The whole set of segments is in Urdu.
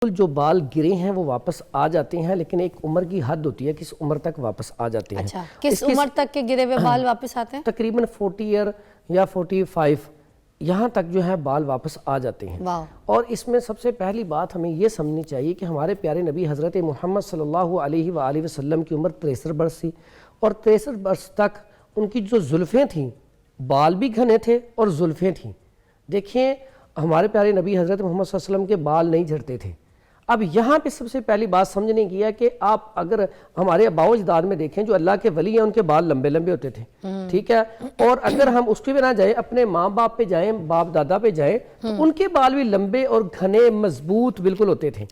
جو بال گرے ہیں وہ واپس آ جاتے ہیں، لیکن ایک عمر کی حد ہوتی ہے کس عمر تک واپس آ جاتے ہیں۔ اچھا، کس عمر تک کے گرے ہوئے بال واپس آتے ہیں؟ تقریباً 40 ایئر یا 45 یہاں تک جو ہے بال واپس آ جاتے ہیں۔ اور اس میں سب سے پہلی بات ہمیں یہ سمجھنی چاہیے کہ ہمارے پیارے نبی حضرت محمد صلی اللہ علیہ وآلہ وسلم کی عمر 63 برس تھی، اور 63 برس تک ان کی جو زلفیں تھیں، بال بھی گھنے تھے اور زلفیں تھیں۔ دیکھیں ہمارے پیارے نبی حضرت محمد صلی اللہ علیہ وسلم کے بال نہیں جھڑتے تھے۔ اب یہاں پہ سب سے پہلی بات سمجھنے کی ہے کہ آپ اگر ہمارے آباء و اجداد میں دیکھیں جو اللہ کے ولی ہیں ان کے بال لمبے لمبے ہوتے تھے، ٹھیک ہے، اور اگر ہم اس پہ نہ جائیں، اپنے ماں باپ پہ جائیں، باپ دادا پہ جائیں، تو ان کے بال بھی لمبے اور گھنے مضبوط بالکل ہوتے تھے۔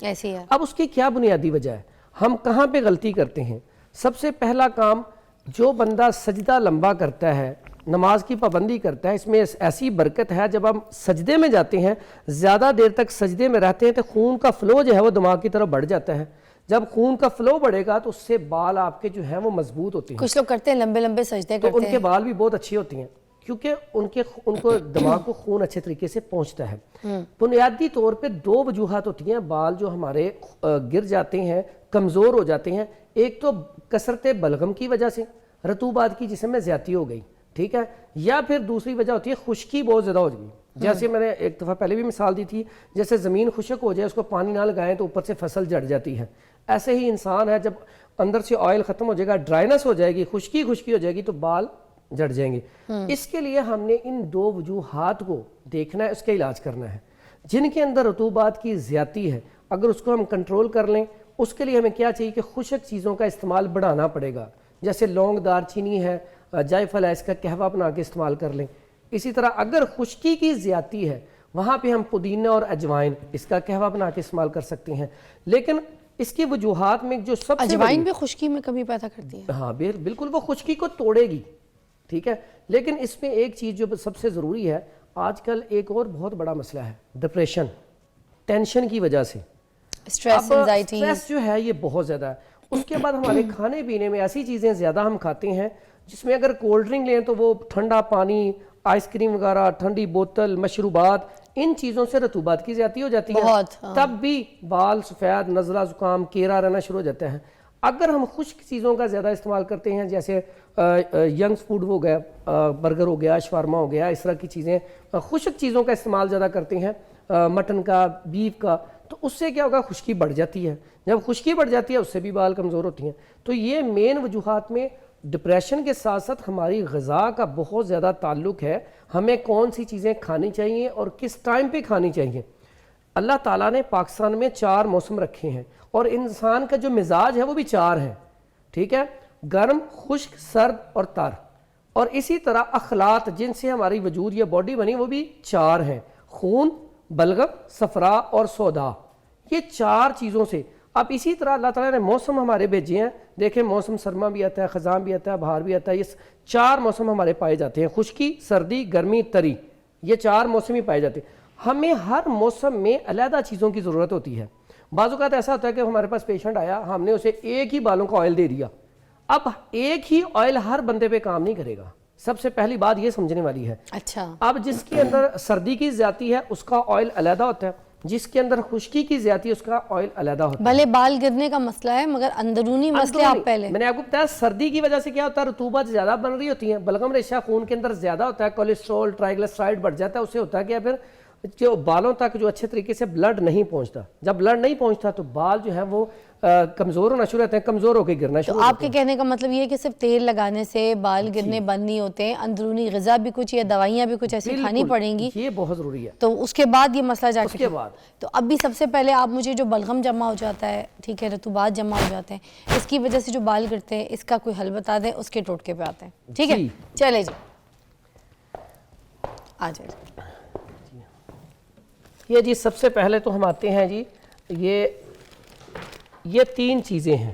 اب اس کی کیا بنیادی وجہ ہے؟ ہم کہاں پہ غلطی کرتے ہیں؟ سب سے پہلا کام، جو بندہ سجدہ لمبا کرتا ہے، نماز کی پابندی کرتا ہے، اس میں ایسی برکت ہے جب ہم سجدے میں جاتے ہیں، زیادہ دیر تک سجدے میں رہتے ہیں تو خون کا فلو جو ہے وہ دماغ کی طرف بڑھ جاتا ہے۔ جب خون کا فلو بڑھے گا تو اس سے بال آپ کے جو ہیں وہ مضبوط ہوتے ہیں۔ کچھ لوگ کرتے ہیں لمبے لمبے سجدے کرتے ہیں، تو ان کے بال بھی بہت اچھی ہوتی ہیں کیونکہ ان کو دماغ کو خون اچھے طریقے سے پہنچتا ہے۔ بنیادی طور پہ دو وجوہات ہوتی ہیں بال جو ہمارے گر جاتے ہیں، کمزور ہو جاتے ہیں۔ ایک تو کثرت بلغم کی وجہ سے، رطوبات کی جسم میں زیادتی ہو گئی، ٹھیک ہے، یا پھر دوسری وجہ ہوتی ہے خشکی بہت زیادہ ہو گئی۔ جیسے میں نے ایک دفعہ پہلے بھی مثال دی تھی، جیسے زمین خشک ہو جائے، اس کو پانی نہ لگائیں تو اوپر سے فصل جڑ جاتی ہے۔ ایسے ہی انسان ہے، جب اندر سے آئل ختم ہو جائے گا، ڈرائنس ہو جائے گی، خشکی ہو جائے گی تو بال جڑ جائیں گے۔ اس کے لیے ہم نے ان دو وجوہات کو دیکھنا ہے، اس کا علاج کرنا ہے۔ جن کے اندر رطوبات کی زیادتی ہے، اگر اس کو ہم کنٹرول کر لیں، اس کے لیے ہمیں کیا چاہیے کہ خشک چیزوں کا استعمال بڑھانا پڑے گا، جیسے لونگ، دار چینی ہے، جائفل ہے، اس کا قہوہ بنا کے استعمال کر لیں۔ اسی طرح اگر خشکی کی زیادتی ہے، وہاں پہ ہم پودینہ اور اجوائن، اس کا قہوہ بنا کے استعمال کر سکتے ہیں۔ لیکن اس کی وجوہات میں جو سب سے اجوائن بھی خشکی میں کمی پیدا کرتی ہے؟ ہاں بالکل، وہ خشکی کو توڑے گی، ٹھیک ہے، لیکن اس میں ایک چیز جو سب سے ضروری ہے، آج کل ایک اور بہت بڑا مسئلہ ہے ڈپریشن، ٹینشن کی وجہ سے اسٹریس جو ہے یہ بہت زیادہ ہے۔ اس کے بعد ہمارے کھانے پینے میں ایسی چیزیں زیادہ ہم کھاتے ہیں جس میں اگر کولڈ ڈرنک لیں تو وہ ٹھنڈا پانی، آئس کریم وغیرہ، ٹھنڈی بوتل، مشروبات، ان چیزوں سے رطوبات کی زیادتی ہو جاتی ہے، تب بھی بال سفید، نزلہ، زکام، کیرا رہنا شروع ہو جاتا ہے۔ اگر ہم خشک چیزوں کا زیادہ استعمال کرتے ہیں، جیسے ینگ فوڈ ہو گیا، برگر ہو گیا، شورما ہو گیا، اس طرح کی چیزیں، خشک چیزوں کا استعمال زیادہ کرتے ہیں، مٹن کا، بیف کا، تو اس سے کیا ہوگا؟ خشکی بڑھ جاتی ہے۔ جب خشکی بڑھ جاتی ہے اس سے بھی بال کمزور ہوتی ہیں۔ تو یہ مین وجوہات میں ڈپریشن کے ساتھ ساتھ ہماری غذا کا بہت زیادہ تعلق ہے، ہمیں کون سی چیزیں کھانی چاہیے اور کس ٹائم پہ کھانی چاہیے۔ اللہ تعالیٰ نے پاکستان میں 4 موسم رکھے ہیں، اور انسان کا جو مزاج ہے وہ بھی 4 ہیں، ٹھیک ہے، گرم، خشک، سرد اور تر۔ اور اسی طرح اخلاط جن سے ہماری وجود یا باڈی بنی وہ بھی 4 ہیں، خون، بلغم، صفرا اور سودا، یہ 4 چیزوں سے۔ اب اسی طرح اللہ تعالیٰ نے موسم ہمارے بھیجے ہیں، دیکھیں موسم سرما بھی آتا ہے، خزاں بھی آتا ہے، بہار بھی آتا ہے، یہ 4 موسم ہمارے پائے جاتے ہیں، خشکی، سردی، گرمی، تری، یہ 4 موسم ہی پائے جاتے ہیں۔ ہمیں ہر موسم میں علیحدہ چیزوں کی ضرورت ہوتی ہے۔ بعض اوقات ایسا ہوتا ہے کہ ہمارے پاس پیشنٹ آیا، ہم نے اسے ایک ہی بالوں کا آئل دے دیا۔ اب ایک ہی آئل ہر بندے پہ کام نہیں کرے گا، سب سے پہلی بات یہ سمجھنے والی ہے۔ اچھا، اب جس کے اندر سردی کی زیادتی ہے اس کا آئل علیحدہ ہوتا ہے، جس کے اندر خشکی کی زیادتی ہے اس کا آئل علیحدہ ہوتا ہے۔ بھلے بال گرنے کا مسئلہ ہے مگر اندرونی مسئلے آپ پہلے، میں نے آپ کو بتایا سردی کی وجہ سے کیا ہوتا ہے، رطوبت زیادہ بن رہی ہوتی ہیں، بلغم ریشہ خون کے اندر زیادہ ہوتا ہے، کولیسٹرول، ٹرائیگلیسرائڈ بڑھ جاتا ہے، اس سے ہوتا ہے کیا، پھر جو بالوں تک جو اچھے طریقے سے بلڈ نہیں پہنچتا، جب بلڈ نہیں پہنچتا تو بال جو ہیں وہ کمزور ہونا شروع ہوتے ہیں، کمزور ہو کے گرنا شروع ہوتے ہیں۔ آپ کے کہنے کا مطلب یہ ہے کہ صرف تیل لگانے سے بال گرنے بند نہیں ہوتے ہیں، اندرونی غذا بھی کچھ یا دوائیاں بھی کچھ ایسی کھانی پڑیں گی، یہ بہت ضروری ہے، تو اس کے بعد یہ مسئلہ جا کے بعد۔ تو اب بھی سب سے پہلے آپ مجھے جو بلغم جمع ہو جاتا ہے، ٹھیک ہے، رطوبات جمع ہو جاتے ہیں، اس کی وجہ سے جو بال گرتے ہیں، اس کا کوئی حل بتا دیں، اس کے ٹوٹکے پہ آتے ہیں، ٹھیک ہے، چلے جی آ جائے۔ یہ جی سب سے پہلے تو ہم آتے ہیں جی، یہ 3 چیزیں ہیں،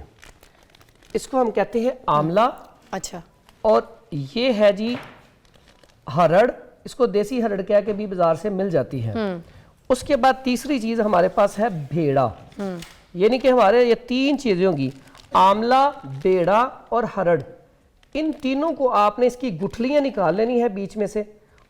اس کو ہم کہتے ہیں آملہ، اچھا، اور یہ ہے جی ہرڑ، اس کو دیسی ہرڑ کہہ کے بھی بازار سے مل جاتی ہے۔ اس کے بعد تیسری چیز ہمارے پاس ہے بھیڑا، یعنی کہ ہمارے یہ 3 چیزیں ہوں گی، آملہ، بیڑا اور ہرڑ، ان تینوں کو آپ نے اس کی گٹھلیاں نکال لینی ہے بیچ میں سے،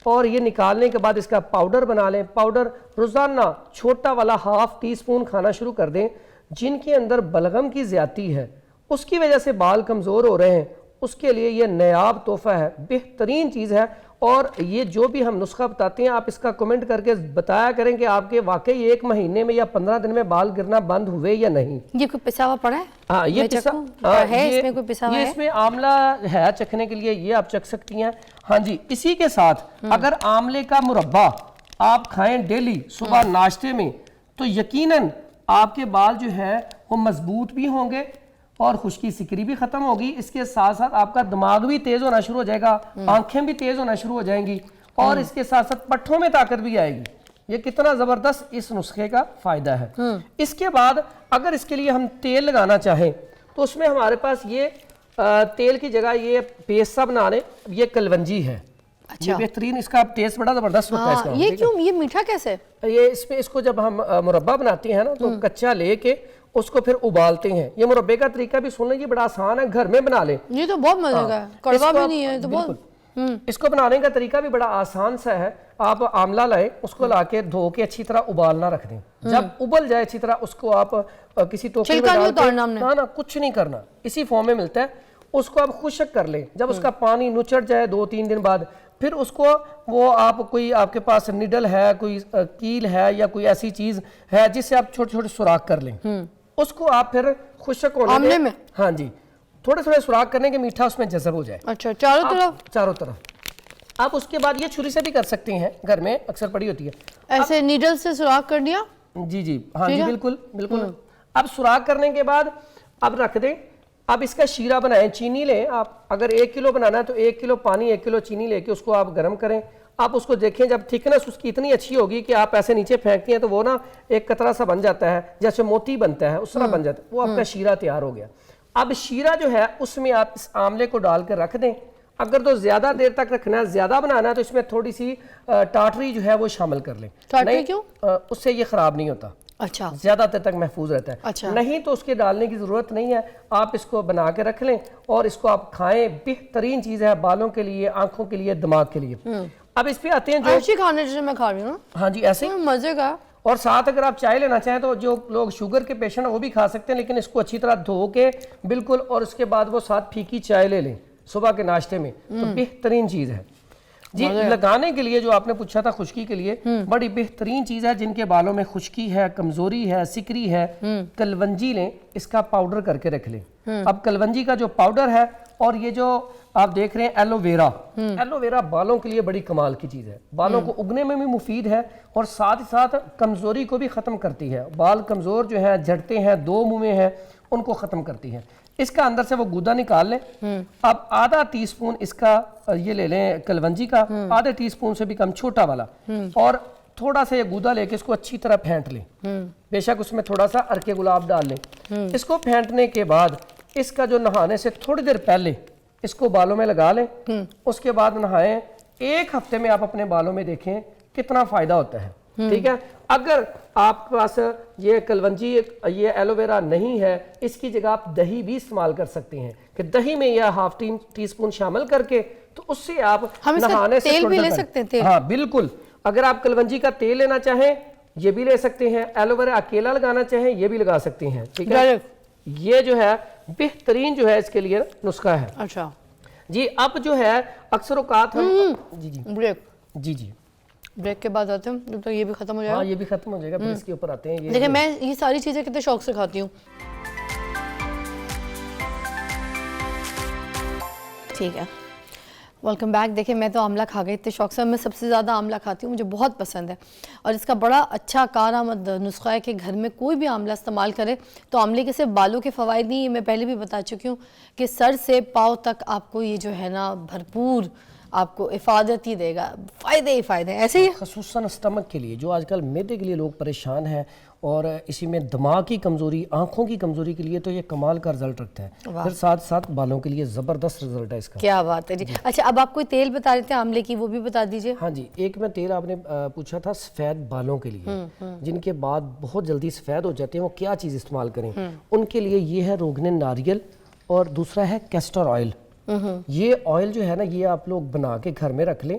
اور یہ نکالنے کے بعد اس کا پاؤڈر بنا لیں. پاؤڈر روزانہ چھوٹا والا 1/2 ٹی اسپون کھانا شروع کر دیں. جن کے اندر بلغم کی زیادتی ہے, اس کی وجہ سے بال کمزور ہو رہے ہیں, اس کے لیے یہ نایاب تحفہ ہے, بہترین چیز ہے. اور یہ جو بھی ہم نسخہ بتاتے ہیں آپ اس کا کمنٹ کر کے بتایا کریں کہ آپ کے واقعی 1 مہینے میں یا 15 دن میں بال گرنا بند ہوئے یا نہیں. یہ کوئی پسا ہوا پڑا ہے؟ ہاں یہ ہے, اس میں کوئی پسا ہوا ہے؟ اس میں آملہ ہے چکھنے کے لیے, یہ آپ چکھ سکتی ہیں. ہاں جی, اسی کے ساتھ اگر آملے کا مربع آپ کھائیں ڈیلی صبح ناشتے میں تو یقیناً آپ کے بال جو ہے وہ مضبوط بھی ہوں گے اور خشکی سکری بھی ختم ہوگی. اس کے ساتھ ساتھ آپ کا دماغ بھی تیز ہونا شروع ہو جائے گا, آنکھیں بھی تیز ہونا شروع ہو جائیں گی, اور اس کے ساتھ ساتھ پٹھوں میں طاقت بھی آئے گی. یہ کتنا زبردست اس نسخے کا فائدہ ہے. اس کے بعد اگر اس کے لیے ہم تیل لگانا چاہیں تو اس میں ہمارے پاس یہ تیل کی جگہ یہ پیسٹ سا بنا لیں, یہ کلونجی ہے. یہ بہترین, اس کا ٹیسٹ بڑا زبردست ہوتا ہے اس کا. یہ کیوں, یہ میٹھا کیسے؟ یہ اس میں اس کو جب ہم مربع بناتے ہیں نا تو کچا لے کے اس کو پھر ابالتے ہیں. یہ مربے کا طریقہ بھی سن لیں, یہ بڑا آسان ہے, گھر میں بنا لیں. یہ تو بہت مزے کا ہے, کڑوا بھی نہیں ہے تو بہت. اس کو بنانے کا طریقہ بھی بڑا آسان سا ہے. آپ آملہ لائیں, اس کو لا کے دھو کے اچھی طرح ابالنا رکھ دیں. جب ابل جائے اچھی طرح اس کو آپ کسی ٹوکری میں ڈال کے, نا کچھ نہیں کرنا, اسی فارم میں ملتا ہے, اس کو آپ خشک کر لیں. جب اس کا پانی نچڑ جائے 2-3 دن بعد, پھر اس کو وہ آپ کوئی آپ کے پاس نیڈل ہے, کوئی کیل ہے یا کوئی ایسی چیز ہے جس سے آپ چھوٹے چھوٹے سوراخ کر لیں. اس کو آپ پھر خشک ہونے دیں. ہاں جی, تھوڑے تھوڑے سوراخ کرنے کے میٹھا اس میں جذب ہو جائے. اچھا, چاروں طرف. آپ اس کے بعد یہ چھری سے بھی کر سکتے ہیں, گھر میں اکثر پڑی ہوتی ہے. ایسے نیڈل سے سوراخ کر دیا. جی ہاں جی, بالکل بالکل. اب سوراخ کرنے کے بعد اب رکھ دیں. اب اس کا شیرہ بنائیں. چینی لیں آپ, اگر 1 کلو بنانا ہے تو 1 کلو پانی 1 کلو چینی لے کے اس کو آپ گرم کریں. آپ اس کو دیکھیں, جب تھکنس اس کی اتنی اچھی ہوگی کہ آپ ایسے نیچے پھینکتی ہیں تو وہ نا ایک قطرہ سا بن جاتا ہے, جیسے موتی بنتا ہے اس طرح بن جاتا ہے, وہ آپ کا شیرہ تیار ہو گیا. اب شیرہ جو ہے اس میں آپ اس آملے کو ڈال کر رکھ دیں. اگر تو زیادہ دیر تک رکھنا ہے, زیادہ بنانا ہے, تو اس میں تھوڑی سی ٹاٹری جو ہے وہ شامل کر لیں. ٹاٹری کیوں؟ اس سے یہ خراب نہیں ہوتا, اچھا, زیادہ دیر تک محفوظ رہتا ہے. نہیں تو اس کے ڈالنے کی ضرورت نہیں ہے, آپ اس کو بنا کے رکھ لیں اور اس کو آپ کھائیں. بہترین چیز ہے بالوں کے لیے, آنکھوں کے لیے, دماغ کے لیے. اب اس پہ آتے ہیں جو ایسی کھانے جیسے میں کھا رہی ہوں. ہاں جی, ایسے مزے کا. اور ساتھ اگر آپ چائے لینا چاہیں تو جو لوگ شوگر کے پیشنٹ ہیں وہ بھی کھا سکتے ہیں, لیکن اس کو اچھی طرح دھو کے بالکل, اور اس کے بعد وہ ساتھ پھیکی چائے لے لیں صبح کے ناشتے میں, تو بہترین چیز ہے. جی, لگانے کے لیے جو آپ نے پوچھا تھا خشکی کے لیے, بڑی بہترین چیز ہے. جن کے بالوں میں خشکی ہے, کمزوری ہے, سکری ہے, کلونجی لیں, اس کا پاؤڈر کر کے رکھ لیں. اب کلونجی کا جو پاؤڈر ہے, اور یہ جو آپ دیکھ رہے ہیں ایلو ویرا, ایلو ویرا بالوں کے لیے بڑی کمال کی چیز ہے. بالوں کو اگنے میں بھی مفید ہے اور ساتھ ہی ساتھ کمزوری کو بھی ختم کرتی ہے. بال کمزور جو ہیں, جھڑتے ہیں, 2 منہ میں ہیں, ان کو ختم کرتی ہے. اس کا اندر سے وہ گودا نکال لیں. اب آدھا ٹی اسپون اس کا یہ لے لیں کلونجی کا, آدھے ٹی اسپون سے بھی کم چھوٹا والا, اور تھوڑا سا یہ گودا لے کے اس کو اچھی طرح پھینٹ لیں. بے شک اس میں تھوڑا سا ارکے گلاب ڈال لیں. اس کو پھینٹنے کے بعد اس کا جو نہانے سے تھوڑی دیر پہلے اس کو بالوں میں لگا لیں. اس کے بعد نہائیں. 1 ہفتے میں آپ اپنے بالوں میں دیکھیں کتنا فائدہ ہوتا ہے. ٹھیک ہے, اگر آپ کے پاس یہ کلونجی, یہ ایلو ویرا نہیں ہے, اس کی جگہ آپ دہی بھی استعمال کر سکتے ہیں, کہ دہی میں یہ 1/2 ٹی اسپون شامل کر کے, تو اس سے آپ نہانے سے تیل بھی لے سکتے ہیں. ہاں بالکل, اگر آپ کلونجی کا تیل لینا چاہیں یہ بھی لے سکتے ہیں, ایلو ویرا اکیلا لگانا چاہیں یہ بھی لگا سکتے ہیں. ٹھیک ہے, یہ جو ہے بہترین جو ہے اس کے لیے نسخہ ہے. اچھا جی, اب جو ہے اکثر اوقات ہم جی بریک کے بعد آتے ہیں تو یہ بھی ختم ہو جائے گا. ہاں, یہ بھی ختم ہو جائے گا, پھر اس کے اوپر آتے ہیں. دیکھیں میں یہ ساری چیزیں کتنے شوق سے کھاتی ہوں. ٹھیک ہے, ویلکم بیک. دیکھیں میں تو آملہ کھا گئی اتنے شوق سے, میں سب سے زیادہ آملہ کھاتی ہوں, مجھے بہت پسند ہے, اور اس کا بڑا اچھا کارآمد نسخہ ہے کہ گھر میں کوئی بھی آملہ استعمال کرے تو آملے کے صرف بالوں کے فوائد نہیں, میں پہلے بھی بتا چکی ہوں کہ سر سے پاؤں تک آپ کو یہ جو ہے نا بھرپور آپ کو افادت ہی دے گا, فائدے ہی فائدے ہیں. ایسے ہی خصوصاً اسٹمک کے لیے جو آج کل میدے کے لیے لوگ پریشان ہیں, اور اسی میں دماغ کی کمزوری, آنکھوں کی کمزوری کے لیے تو یہ کمال کا رزلٹ رکھتا ہے. پھر ساتھ ساتھ بالوں کے لیے زبردست رزلٹ ہے اس کا. کیا بات ہے جی. اچھا, اب آپ کوئی تیل بتا رہے تھے آملے کی, وہ بھی بتا دیجئے. ہاں جی, ایک میں تیل آپ نے پوچھا تھا سفید بالوں کے لیے, جن کے بعد بہت جلدی سفید ہو جاتے ہیں, وہ کیا چیز استعمال کریں. ان کے لیے یہ ہے روغن ناریل, اور دوسرا ہے کیسٹر آئل. یہ آئل جو ہے نا, یہ آپ لوگ بنا کے گھر میں رکھ لیں.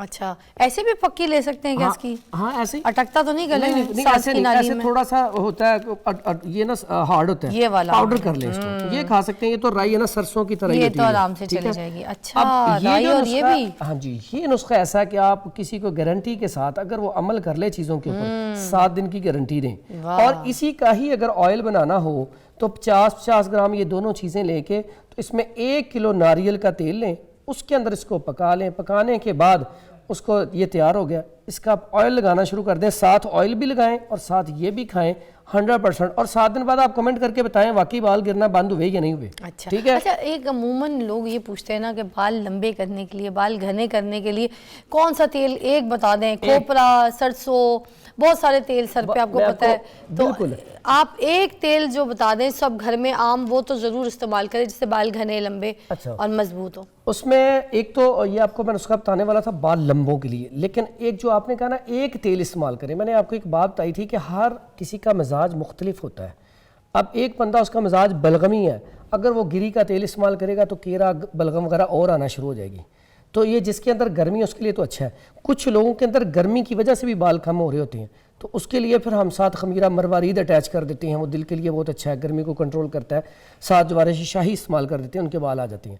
اچھا ایسے بھی پکی لے سکتے ہیں گیس کی؟ ہاں ایسے ہی، اٹکتا تو نہیں گلے میں؟ نہیں ایسے نہیں، ایسے تھوڑا سا ہوتا ہے یہ نا ہارڈ ہوتا ہے، یہ والا پاؤڈر کر لیں اس کو، یہ کھا سکتے ہیں. یہ تو رائی ہے نا سرسوں کی طرح یہ تو آرام سے چلی جائے گی. اچھا رائی اور یہ بھی؟ ہاں جی، یہ نسخہ ایسا ہے کہ آپ کسی کو گارنٹی کے ساتھ اگر وہ عمل کر لے چیزوں کے اوپر 7 دن کی گارنٹی دیں. اور اسی کا ہی اگر آئل بنانا ہو تو 50 گرام یہ دونوں چیزیں لے کے تو اس میں 1 کلو ناریل کا تیل لیں، اس کے اندر اس کو پکا لیں. پکانے کے بعد اس کو یہ تیار ہو گیا، اس کا آئل لگانا شروع کر دیں. ساتھ آئل بھی لگائیں اور ساتھ یہ بھی کھائیں 100%. اور 7 دن بعد آپ کمنٹ کر کے بتائیں واقعی بال گرنا بند ہوئے یا نہیں ہوئے. اچھا ٹھیک ہے. اچھا ایک عموماً لوگ یہ پوچھتے ہیں نا کہ بال لمبے کرنے کے لیے، بال گھنے کرنے کے لیے کون سا تیل ایک بتا دیں؟ کھوپرا، سرسوں، بہت سارے تیل سر پہ آپ کو پتہ ہے، تو آپ ایک تیل جو بتا دیں سب گھر میں عام وہ تو ضرور استعمال کریں جس سے بال گھنے، لمبے اور مضبوط ہو. اس میں ایک تو یہ آپ کو میں نسخہ بتانے والا تھا بال لمبوں کے لیے، لیکن ایک جو آپ نے کہا نا ایک تیل استعمال کریں، میں نے آپ کو ایک بات بتائی تھی کہ ہر کسی کا مزاج مختلف ہوتا ہے. اب ایک بندہ اس کا مزاج بلغمی ہے، اگر وہ گری کا تیل استعمال کرے گا تو کیرا، بلغم وغیرہ اور آنا شروع ہو جائے گی. تو یہ جس کے اندر گرمی ہے اس کے لیے تو اچھا ہے. کچھ لوگوں کے اندر گرمی کی وجہ سے بھی بال کم ہو رہے ہوتے ہیں، تو اس کے لیے پھر ہم ساتھ خمیرہ مروارید اٹیچ کر دیتے ہیں، وہ دل کے لیے بہت اچھا ہے، گرمی کو کنٹرول کرتا ہے. ساتھ جوارش شاہی استعمال کر دیتے ہیں، ان کے بال آ جاتے ہیں.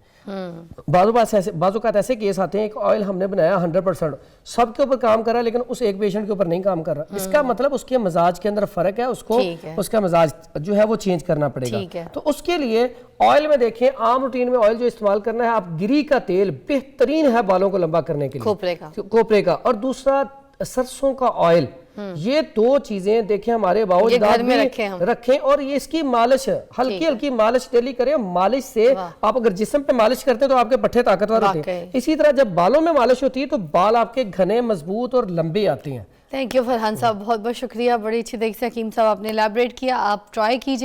بعض اوقات ایسے کیس آتے ہیں ایک آئل ہم نے بنایا 100% سب کے اوپر کام کر رہا ہے لیکن اس ایک پیشنٹ کے اوپر نہیں کام کر رہا. اس کا مطلب اس کے مزاج کے اندر فرق ہے، اس کو اس کا مزاج جو ہے وہ چینج کرنا پڑے گا. تو اس کے لیے آئل میں دیکھیں عام روٹین میں آئل جو استعمال کرنا ہے آپ، گری کا تیل بہترین ہے بالوں کو لمبا کرنے کے لیے، کھوپرے کا. اور دوسرا سرسوں کا آئل. یہ دو چیزیں دیکھیں ہمارے باوجود رکھیں اور یہ اس کی مالش ہلکی ہلکی مالش ڈیلی کریں. مالش سے آپ اگر جسم پہ مالش کرتے ہیں تو آپ کے پٹھے طاقتور ہوتے ہیں. اسی طرح جب بالوں میں مالش ہوتی ہے تو بال آپ کے گھنے، مضبوط اور لمبے آتے ہیں. تھینک یو فرحان صاحب، بہت بہت شکریہ. بڑی اچھی طریقے سے حکیم صاحب آپ نے ایلیبریٹ کیا. آپ ٹرائی کیجئے.